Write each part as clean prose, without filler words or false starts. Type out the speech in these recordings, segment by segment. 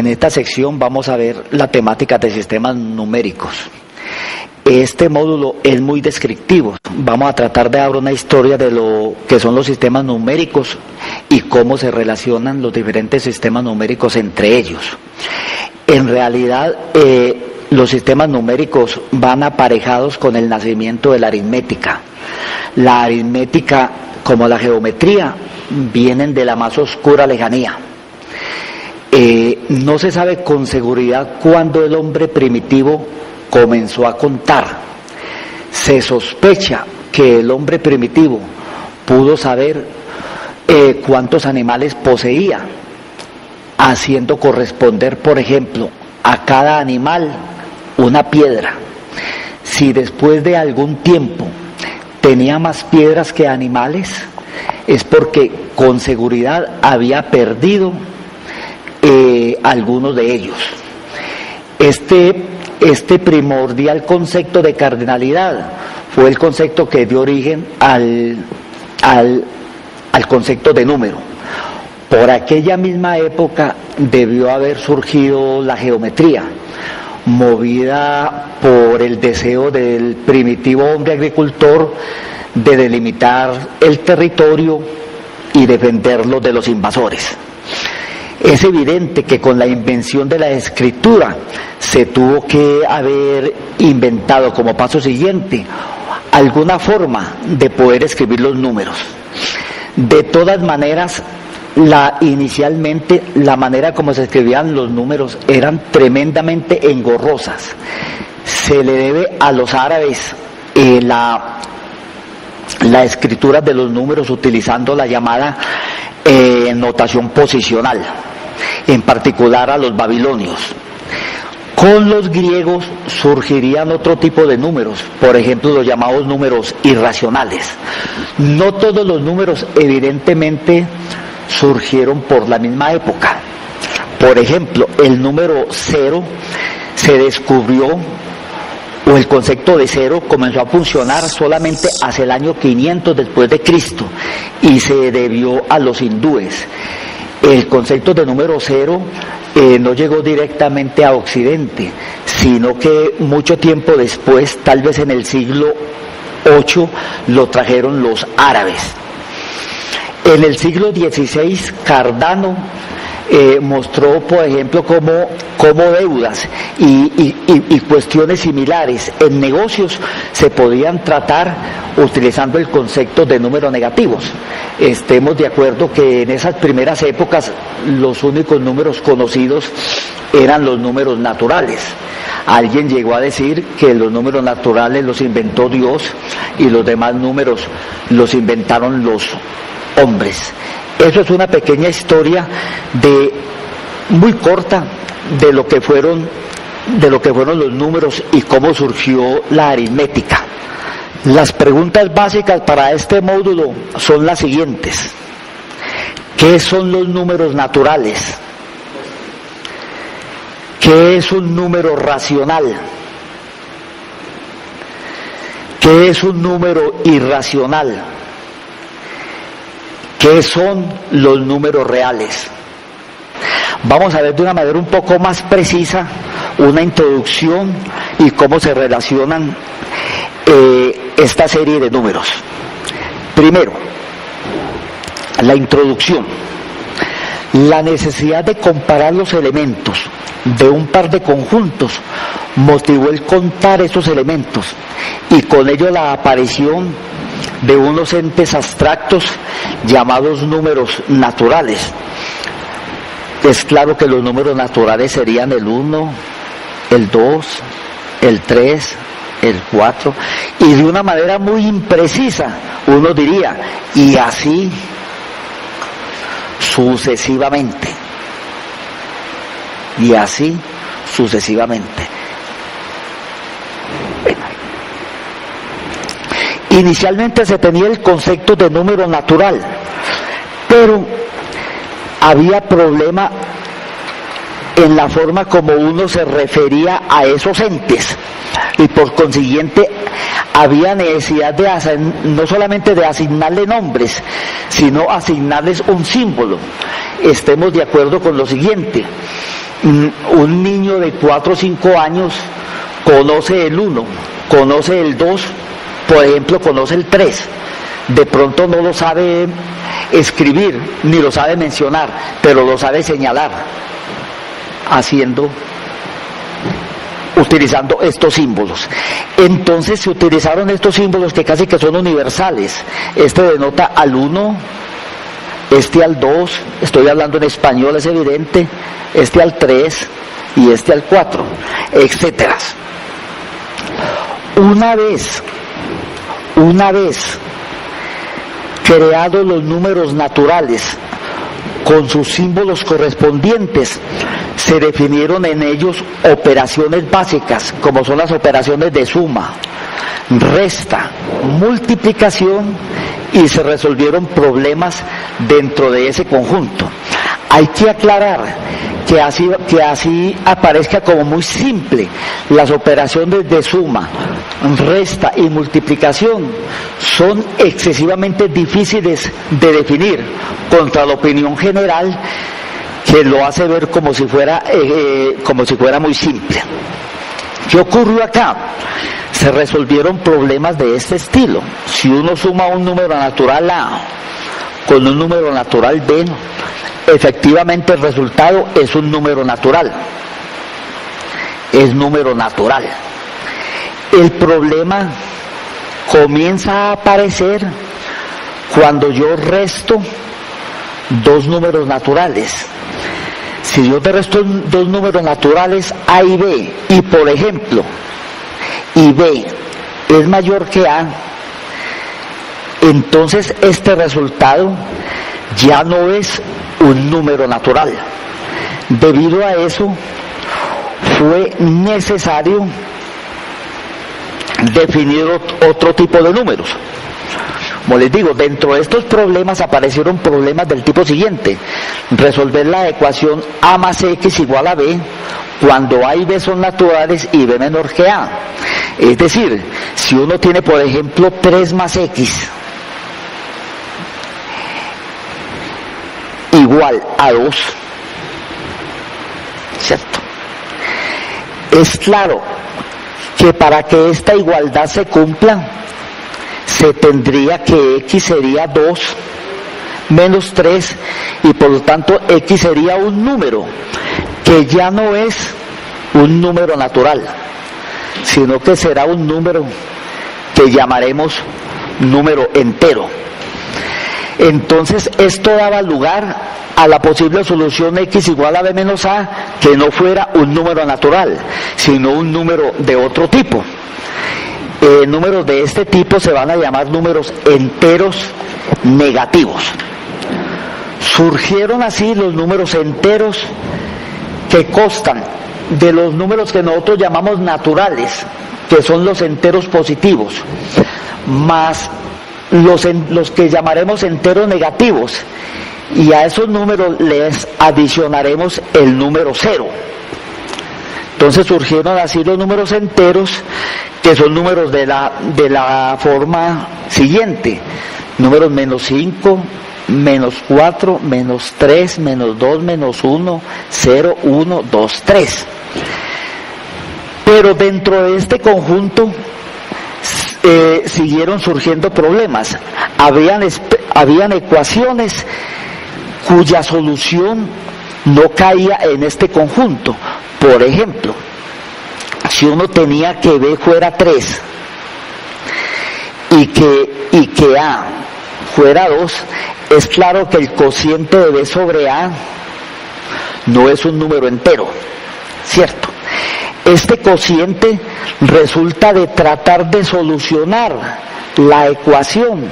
En esta sección vamos a ver la temática de sistemas numéricos. Este módulo es muy descriptivo. Vamos a tratar de dar una historia de lo que son los sistemas numéricos y cómo se relacionan los diferentes sistemas numéricos entre ellos. En realidad, los sistemas numéricos van aparejados con el nacimiento de la aritmética. La aritmética, como la geometría, vienen de la más oscura lejanía. No se sabe con seguridad cuándo el hombre primitivo comenzó a contar. Se sospecha que el hombre primitivo pudo saber cuántos animales poseía, haciendo corresponder, por ejemplo, a cada animal una piedra. Si después de algún tiempo tenía más piedras que animales, es porque con seguridad había perdido algunos de ellos. Este primordial concepto de cardinalidad fue el concepto que dio origen al concepto de número. Por aquella misma época debió haber surgido la geometría, movida por el deseo del primitivo hombre agricultor de delimitar el territorio y defenderlo de los invasores. Es evidente que con la invención de la escritura se tuvo que haber inventado como paso siguiente alguna forma de poder escribir los números. De todas maneras, inicialmente la manera como se escribían los números eran tremendamente engorrosas. Se le debe a los árabes la escritura de los números utilizando la llamada notación posicional, en particular a los babilonios. Con los griegos surgirían otro tipo de números, por ejemplo los llamados números irracionales. No todos los números evidentemente surgieron por la misma época. Por ejemplo, el número 0 se descubrió, o el concepto de cero comenzó a funcionar solamente hacia el año 500 después de Cristo y se debió a los hindúes. El concepto de número 0 no llegó directamente a Occidente, sino que mucho tiempo después, tal vez en el siglo VIII, lo trajeron los árabes. En el siglo XVI, Cardano mostró, por ejemplo, cómo deudas y cuestiones similares en negocios se podían tratar utilizando el concepto de números negativos. Estemos de acuerdo que en esas primeras épocas los únicos números conocidos eran los números naturales. Alguien llegó a decir que los números naturales los inventó Dios y los demás números los inventaron los hombres. Eso es una pequeña historia muy corta de lo que fueron los números y cómo surgió la aritmética. Las preguntas básicas para este módulo son las siguientes: ¿qué son los números naturales? ¿Qué es un número racional? ¿Qué es un número irracional? ¿Qué son los números reales? Vamos a ver de una manera un poco más precisa una introducción y cómo se relacionan esta serie de números. Primero, la introducción. La necesidad de comparar los elementos de un par de conjuntos motivó el contar esos elementos y con ello la aparición de unos entes abstractos llamados números naturales. Es claro que los números naturales serían el 1, el 2, el 3, el 4, y de una manera muy imprecisa uno diría, y así sucesivamente. Y así sucesivamente. Inicialmente se tenía el concepto de número natural, pero había problema en la forma como uno se refería a esos entes y por consiguiente había necesidad de no solamente de asignarle nombres, sino asignarles un símbolo. Estemos de acuerdo con lo siguiente: Un niño de 4 o 5 años conoce el 1, conoce el 2, por ejemplo, conoce el 3. De pronto no lo sabe escribir, ni lo sabe mencionar, pero lo sabe señalar, utilizando estos símbolos. Entonces se utilizaron estos símbolos que casi que son universales. Este denota al 1, este al 2, estoy hablando en español, es evidente, este al 3 y este al 4, etcétera. Una vez creados los números naturales con sus símbolos correspondientes, se definieron en ellos operaciones básicas, como son las operaciones de suma, resta, multiplicación, y se resolvieron problemas dentro de ese conjunto. Hay que aclarar que así aparezca como muy simple, las operaciones de suma, resta y multiplicación son excesivamente difíciles de definir contra la opinión general, que lo hace ver como si fuera muy simple. ¿Qué ocurrió acá? Se resolvieron problemas de este estilo. Si uno suma un número natural A con un número natural B, efectivamente el resultado es un número natural. Es número natural. El problema comienza a aparecer cuando yo resto dos números naturales. Si yo te resto dos números naturales A y B, y por ejemplo, y B es mayor que A, entonces este resultado ya no es un número natural. Debido a eso, fue necesario definir otro tipo de números. Como les digo, dentro de estos problemas aparecieron problemas del tipo siguiente: resolver la ecuación A más X igual a B cuando A y B son naturales y B menor que A. Es decir, si uno tiene, por ejemplo, 3 más X igual a 2, ¿cierto? Es claro que para que esta igualdad se cumpla, se tendría que X sería 2 menos 3, y por lo tanto X sería un número que ya no es un número natural, sino que será un número que llamaremos número entero. Entonces esto daba lugar a la posible solución X igual a B menos A, que no fuera un número natural, sino un número de otro tipo. Números de este tipo se van a llamar números enteros negativos. Surgieron así los números enteros, que constan de los números que nosotros llamamos naturales, que son los enteros positivos, más los que llamaremos enteros negativos, y a esos números les adicionaremos el número 0. Entonces surgieron así los números enteros, que son números de la forma siguiente: números menos 5, menos 4, menos 3, menos 2, menos 1, 0, 1, 2, 3. Pero dentro de este conjunto siguieron surgiendo problemas. Habían ecuaciones cuya solución no caía en este conjunto. Por ejemplo, si uno tenía que B fuera 3 y que A fuera 2, es claro que el cociente de B sobre A no es un número entero, ¿cierto? Este cociente resulta de tratar de solucionar la ecuación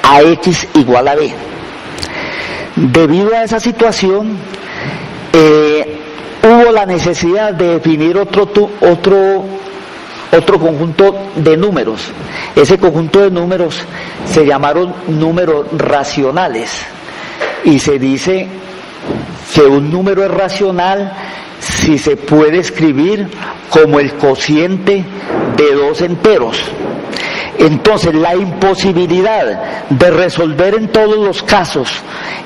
AX igual a B. Debido a esa situación, hubo la necesidad de definir otro conjunto de números. Ese conjunto de números se llamaron números racionales, y se dice que un número es racional si se puede escribir como el cociente de dos enteros. Entonces, la imposibilidad de resolver en todos los casos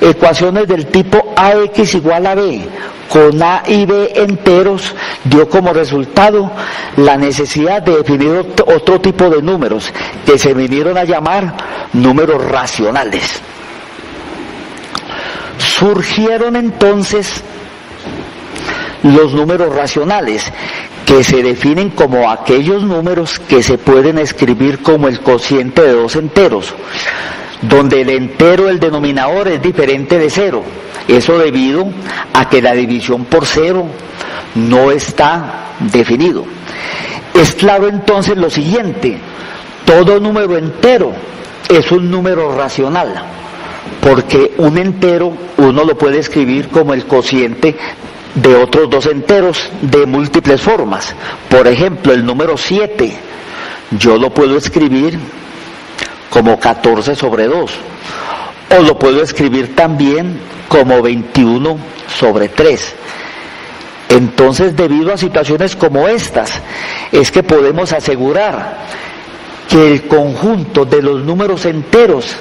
ecuaciones del tipo AX igual a B con A y B enteros dio como resultado la necesidad de definir otro tipo de números que se vinieron a llamar números racionales. Surgieron entonces los números racionales, que se definen como aquellos números que se pueden escribir como el cociente de dos enteros, donde el entero, el denominador, es diferente de cero. Eso debido a que la división por cero no está definido. Es claro entonces lo siguiente: todo número entero es un número racional, porque un entero uno lo puede escribir como el cociente de otros dos enteros de múltiples formas. Por ejemplo, el número 7 yo lo puedo escribir como 14 sobre 2, o lo puedo escribir también como 21 sobre 3. Entonces, debido a situaciones como estas, es que podemos asegurar que el conjunto de los números enteros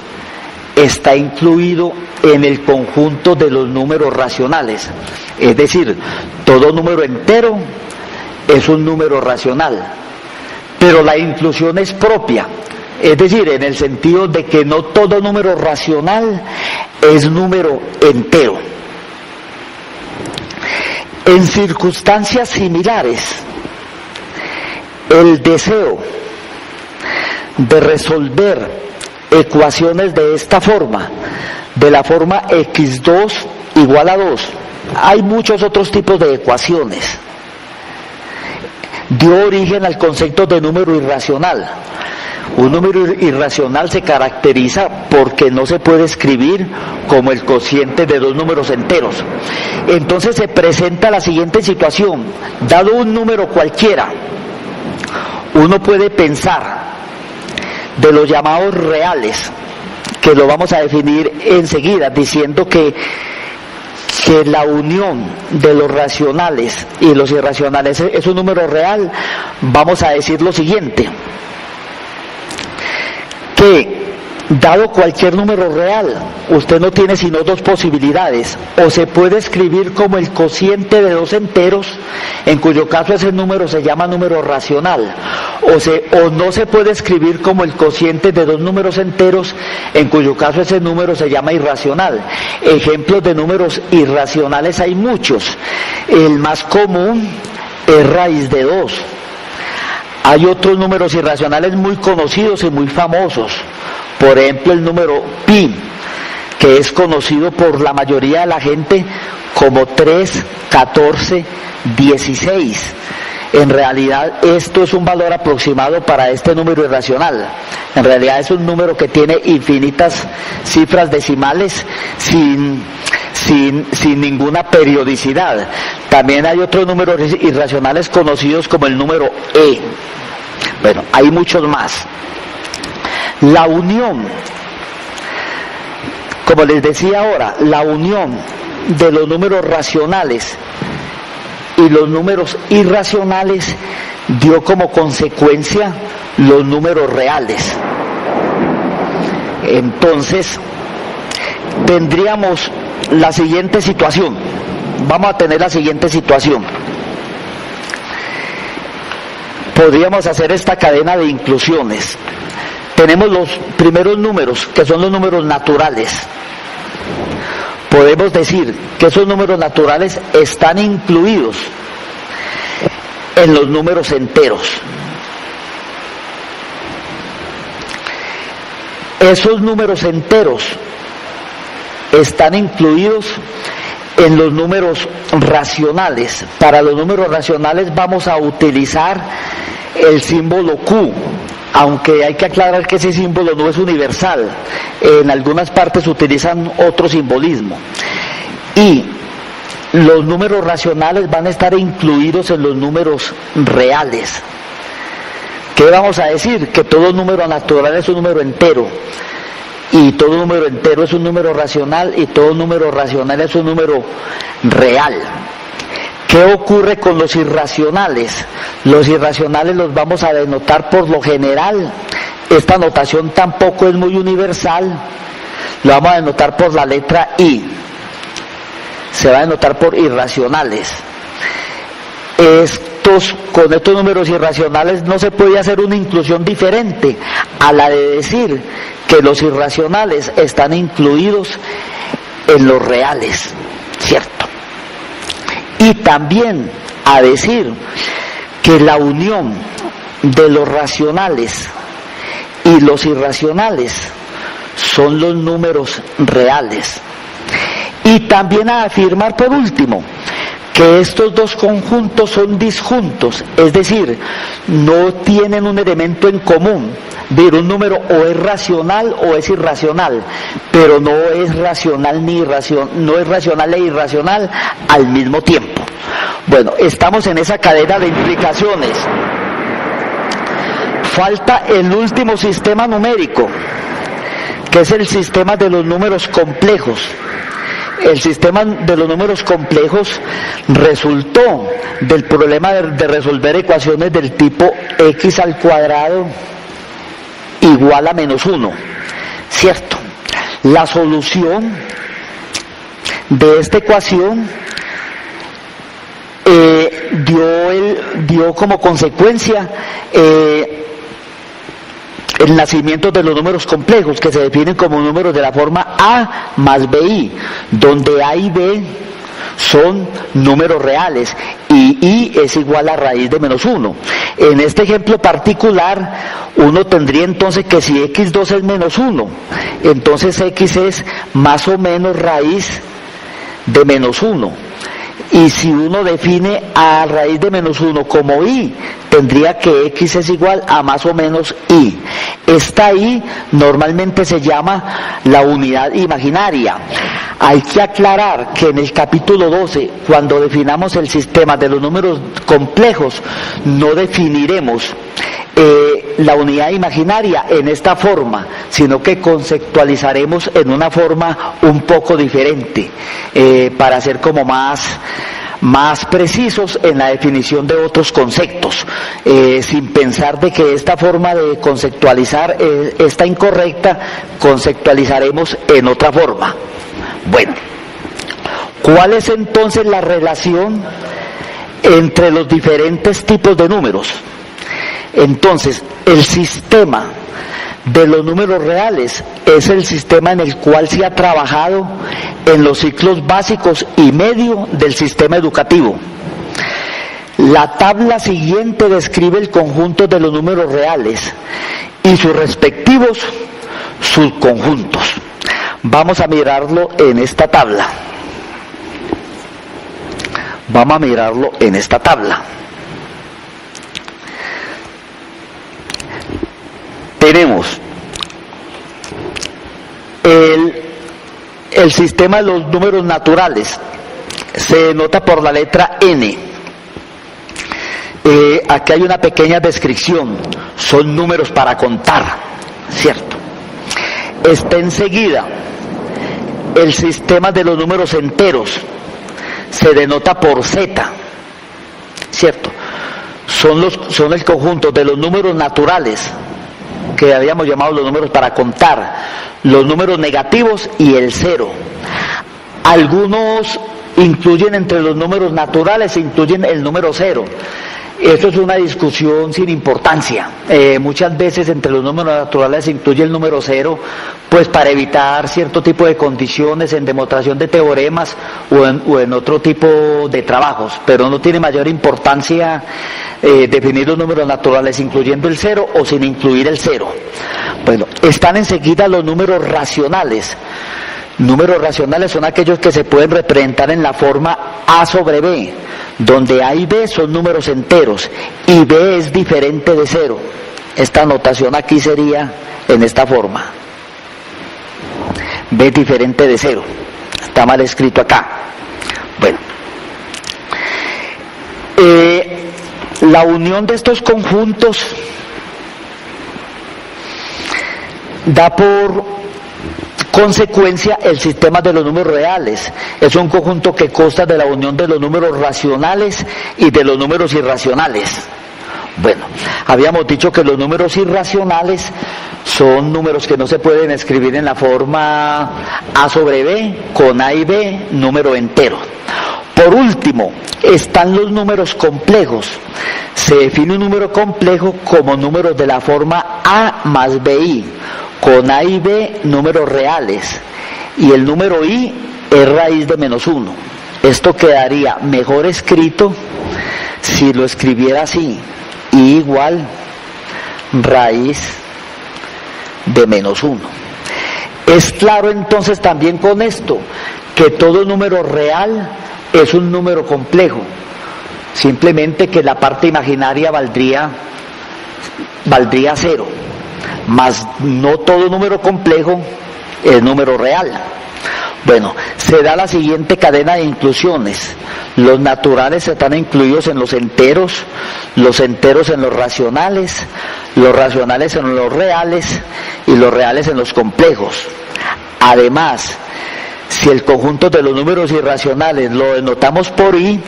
está incluido en el conjunto de los números racionales. Es decir, todo número entero es un número racional, pero la inclusión es propia. Es decir, en el sentido de que no todo número racional es número entero. En circunstancias similares, el deseo de resolver ecuaciones de esta forma, de la forma x2 igual a 2, hay muchos otros tipos de ecuaciones, dio origen al concepto de número irracional. Un número irracional se caracteriza porque no se puede escribir como el cociente de dos números enteros. Entonces se presenta la siguiente situación: dado un número cualquiera, uno puede pensar de los llamados reales, que lo vamos a definir enseguida, diciendo que la unión de los racionales y los irracionales es un número real. Vamos a decir lo siguiente: que dado cualquier número real, usted no tiene sino dos posibilidades: o se puede escribir como el cociente de dos enteros, en cuyo caso ese número se llama número racional, o no se puede escribir como el cociente de dos números enteros, en cuyo caso ese número se llama irracional. Ejemplos de números irracionales hay muchos. El más común es raíz de 2. Hay otros números irracionales muy conocidos y muy famosos. Por ejemplo, el número pi, que es conocido por la mayoría de la gente como 3, 14, 16. En realidad esto es un valor aproximado para este número irracional. En realidad es un número que tiene infinitas cifras decimales sin ninguna periodicidad. También hay otros números irracionales conocidos como el número e. Bueno, hay muchos más. La unión, como les decía ahora, la unión de los números racionales y los números irracionales dio como consecuencia los números reales. Entonces, tendríamos la siguiente situación. Vamos a tener la siguiente situación. Podríamos hacer esta cadena de inclusiones. Tenemos los primeros números, que son los números naturales. Podemos decir que esos números naturales están incluidos en los números enteros. Esos números enteros están incluidos en los números racionales. Para los números racionales vamos a utilizar el símbolo Q, aunque hay que aclarar que ese símbolo no es universal. En algunas partes utilizan otro simbolismo. Y los números racionales van a estar incluidos en los números reales. ¿Qué vamos a decir? Que todo número natural es un número entero, y todo número entero es un número racional, y todo número racional es un número real. ¿Qué ocurre con los irracionales? Los irracionales los vamos a denotar por lo general. Esta notación tampoco es muy universal. Lo vamos a denotar por la letra I. se va a denotar por irracionales. Con estos números irracionales no se puede hacer una inclusión diferente a la de decir que los irracionales están incluidos en los reales, ¿cierto? Y también a decir que la unión de los racionales y los irracionales son los números reales. Y también a afirmar por último que estos dos conjuntos son disjuntos, es decir, no tienen un elemento en común. Un número o es racional o es irracional, pero no es racional no es racional e irracional al mismo tiempo. Bueno, estamos en esa cadena de implicaciones. Falta el último sistema numérico, que es el sistema de los números complejos. El sistema de los números complejos resultó del problema de resolver ecuaciones del tipo x al cuadrado igual a menos 1, ¿cierto? La solución de esta ecuación dio como consecuencia el nacimiento de los números complejos, que se definen como números de la forma A más BI, donde A y B son números reales y I es igual a raíz de menos 1. En este ejemplo particular, uno tendría entonces que si x2 es menos 1, entonces x es más o menos raíz de menos 1. Y si uno define a raíz de menos 1 como i, tendría que x es igual a más o menos i. Esta i normalmente se llama la unidad imaginaria. Hay que aclarar que en el capítulo 12, cuando definamos el sistema de los números complejos, no definiremos la unidad imaginaria en esta forma, sino que conceptualizaremos en una forma un poco diferente, para ser como más precisos en la definición de otros conceptos, sin pensar de que esta forma de conceptualizar está incorrecta, conceptualizaremos en otra forma. Bueno, ¿cuál es entonces la relación entre los diferentes tipos de números? Entonces, el sistema de los números reales es el sistema en el cual se ha trabajado en los ciclos básicos y medio del sistema educativo. La tabla siguiente describe el conjunto de los números reales y sus respectivos subconjuntos. Vamos a mirarlo en esta tabla. Vamos a mirarlo en esta tabla. Tenemos el sistema de los números naturales, se denota por la letra N. Aquí hay una pequeña descripción, son números para contar, ¿cierto? Está enseguida el sistema de los números enteros, se denota por Z, ¿cierto? Son el conjunto de los números naturales, que habíamos llamado los números para contar, los números negativos y el cero. Algunos incluyen entre los números naturales, incluyen el número cero. Esto es una discusión sin importancia. Muchas veces entre los números naturales se incluye el número cero, pues para evitar cierto tipo de condiciones en demostración de teoremas o en otro tipo de trabajos, pero no tiene mayor importancia definir los números naturales incluyendo el cero o sin incluir el cero. Bueno, están enseguida los números racionales. Números racionales son aquellos que se pueden representar en la forma A sobre B, donde A y B son números enteros y B es diferente de cero. Esta notación aquí sería en esta forma. B es diferente de cero. Está mal escrito acá. Bueno. La unión de estos conjuntos da por consecuencia el sistema de los números reales. Es un conjunto que consta de la unión de los números racionales y de los números irracionales. Bueno, habíamos dicho que los números irracionales son números que no se pueden escribir en la forma A sobre B, con A y B, número entero. Por último, están los números complejos. Se define un número complejo como números de la forma A más BI, con A y B números reales, y el número I es raíz de -1. Esto quedaría mejor escrito si lo escribiera así: I igual raíz de -1. Es claro entonces también con esto que todo número real es un número complejo, simplemente que la parte imaginaria valdría 0, mas no todo número complejo es número real. Bueno, se da la siguiente cadena de inclusiones. Los naturales están incluidos en los enteros en los racionales en los reales y los reales en los complejos. Además, si el conjunto de los números irracionales lo denotamos por I,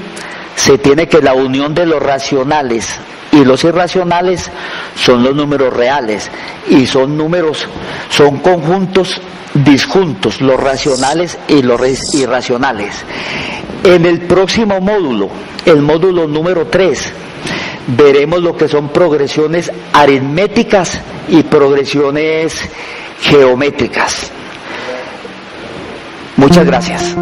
se tiene que la unión de los racionales y los irracionales son los números reales, y son conjuntos disjuntos, los racionales y los irracionales. En el próximo módulo, el módulo número 3, veremos lo que son progresiones aritméticas y progresiones geométricas. Muchas gracias.